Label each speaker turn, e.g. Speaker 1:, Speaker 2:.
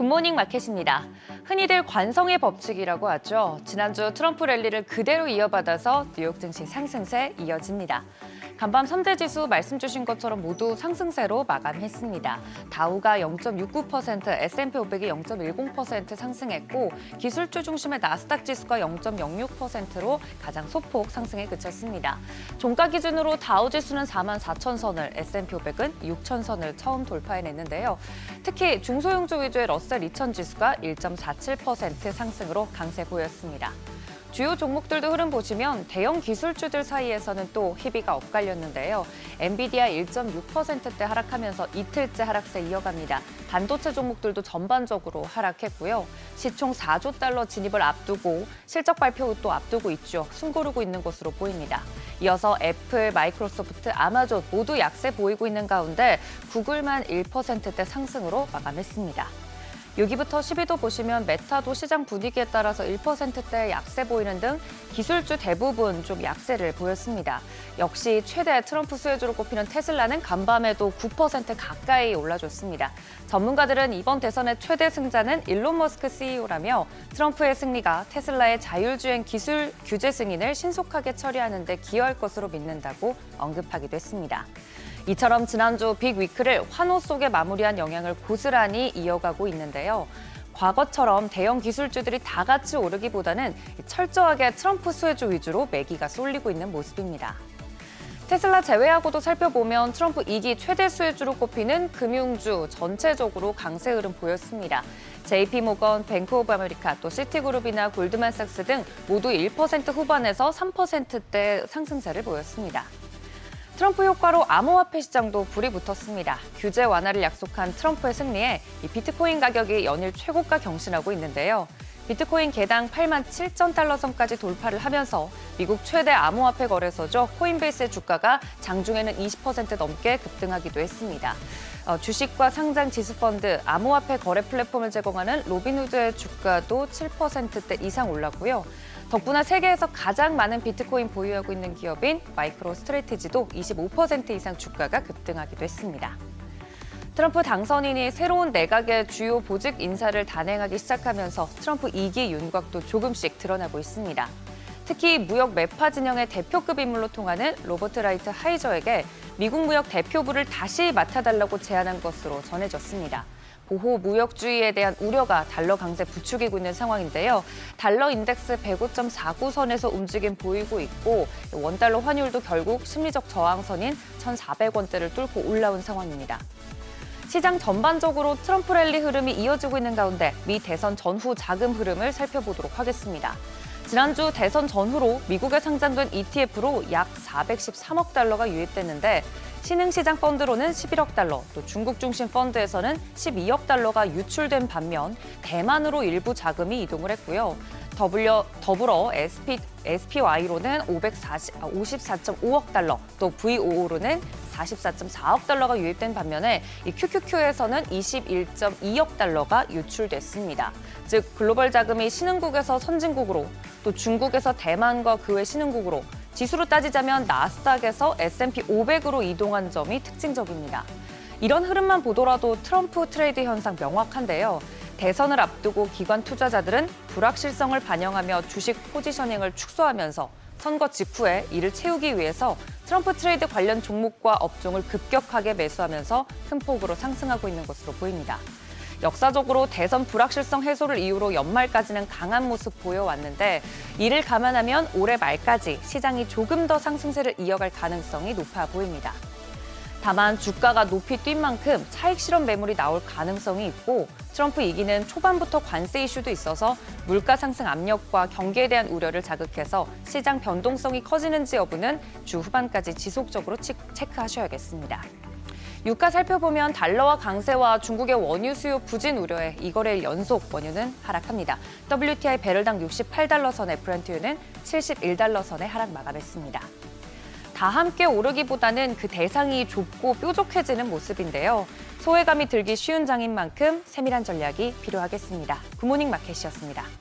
Speaker 1: 굿모닝 마켓입니다. 흔히들 관성의 법칙이라고 하죠. 지난주 트럼프 랠리를 그대로 이어받아서 뉴욕 증시 상승세 이어집니다. 간밤 3대 지수 말씀 주신 것처럼 모두 상승세로 마감했습니다. 다우가 0.69%, S&P 500이 0.10% 상승했고 기술주 중심의 나스닥 지수가 0.06%로 가장 소폭 상승에 그쳤습니다. 종가 기준으로 다우 지수는 44,000선을, S&P 500은 6,000선을 처음 돌파해냈는데요. 특히 중소형주 위주의 러셀 2000 지수가 1.47% 상승으로 강세 보였습니다. 주요 종목들도 흐름 보시면 대형 기술주들 사이에서는 또 희비가 엇갈렸는데요. 엔비디아 1.6%대 하락하면서 이틀째 하락세 이어갑니다. 반도체 종목들도 전반적으로 하락했고요. 시총 4조 달러 진입을 앞두고 실적 발표 또 앞두고 있죠. 숨고르고 있는 것으로 보입니다. 이어서 애플, 마이크로소프트, 아마존 모두 약세 보이고 있는 가운데 구글만 1%대 상승으로 마감했습니다. 6위부터 10위도 보시면 메타도 시장 분위기에 따라서 1%대 약세 보이는 등 기술주 대부분 좀 약세를 보였습니다. 역시 최대 트럼프 수혜주로 꼽히는 테슬라는 간밤에도 9% 가까이 올라줬습니다. 전문가들은 이번 대선의 최대 승자는 일론 머스크 CEO라며 트럼프의 승리가 테슬라의 자율주행 기술 규제 승인을 신속하게 처리하는 데 기여할 것으로 믿는다고 언급하기도 했습니다. 이처럼 지난주 빅위크를 환호 속에 마무리한 영향을 고스란히 이어가고 있는데요. 과거처럼 대형 기술주들이 다 같이 오르기보다는 철저하게 트럼프 수혜주 위주로 매기가 쏠리고 있는 모습입니다. 테슬라 제외하고도 살펴보면 트럼프 2기 최대 수혜주로 꼽히는 금융주 전체적으로 강세 흐름 보였습니다. JP모건, 뱅크 오브 아메리카, 또 시티그룹이나 골드만삭스 등 모두 1% 후반에서 3%대 상승세를 보였습니다. 트럼프 효과로 암호화폐 시장도 불이 붙었습니다. 규제 완화를 약속한 트럼프의 승리에 비트코인 가격이 연일 최고가 경신하고 있는데요. 비트코인 개당 87,000달러 선까지 돌파를 하면서 미국 최대 암호화폐 거래소죠. 코인베이스의 주가가 장중에는 20% 넘게 급등하기도 했습니다. 주식과 상장 지수펀드, 암호화폐 거래 플랫폼을 제공하는 로빈후드의 주가도 7%대 이상 올랐고요. 덕분에 세계에서 가장 많은 비트코인 보유하고 있는 기업인 마이크로 스트래티지도 25% 이상 주가가 급등하기도 했습니다. 트럼프 당선인이 새로운 내각의 주요 보직 인사를 단행하기 시작하면서 트럼프 2기 윤곽도 조금씩 드러나고 있습니다. 특히 무역 매파 진영의 대표급 인물로 통하는 로버트 라이트 하이저에게 미국 무역 대표부를 다시 맡아달라고 제안한 것으로 전해졌습니다. 보호 무역주의에 대한 우려가 달러 강세 부추기고 있는 상황인데요. 달러 인덱스 105.49선에서 움직임 보이고 있고 원달러 환율도 결국 심리적 저항선인 1,400원대를 뚫고 올라온 상황입니다. 시장 전반적으로 트럼프 랠리 흐름이 이어지고 있는 가운데 미 대선 전후 자금 흐름을 살펴보도록 하겠습니다. 지난주 대선 전후로 미국에 상장된 ETF로 약 413억 달러가 유입됐는데 신흥시장 펀드로는 11억 달러, 또 중국 중심 펀드에서는 12억 달러가 유출된 반면 대만으로 일부 자금이 이동을 했고요. 더불어 SPY로는 54.5억 달러, 또 VOO로는 44.4억 달러가 유입된 반면에 이 QQQ에서는 21.2억 달러가 유출됐습니다. 즉 글로벌 자금이 신흥국에서 선진국으로, 또 중국에서 대만과 그 외 신흥국으로, 지수로 따지자면 나스닥에서 S&P 500으로 이동한 점이 특징적입니다. 이런 흐름만 보더라도 트럼프 트레이드 현상 명확한데요. 대선을 앞두고 기관 투자자들은 불확실성을 반영하며 주식 포지셔닝을 축소하면서 선거 직후에 이를 채우기 위해서 트럼프 트레이드 관련 종목과 업종을 급격하게 매수하면서 큰 폭으로 상승하고 있는 것으로 보입니다. 역사적으로 대선 불확실성 해소를 이유로 연말까지는 강한 모습 보여왔는데 이를 감안하면 올해 말까지 시장이 조금 더 상승세를 이어갈 가능성이 높아 보입니다. 다만 주가가 높이 뛴 만큼 차익 실현 매물이 나올 가능성이 있고 트럼프 2기는 초반부터 관세 이슈도 있어서 물가 상승 압력과 경기에 대한 우려를 자극해서 시장 변동성이 커지는지 여부는 주 후반까지 지속적으로 체크하셔야겠습니다. 유가 살펴보면 달러와 강세와 중국의 원유 수요 부진 우려에 이거래일 연속 원유는 하락합니다. WTI 배럴당 68달러 선에 브렌트유는 71달러 선에 하락 마감했습니다. 다 함께 오르기보다는 그 대상이 좁고 뾰족해지는 모습인데요. 소외감이 들기 쉬운 장인 만큼 세밀한 전략이 필요하겠습니다. 굿모닝 마켓이었습니다.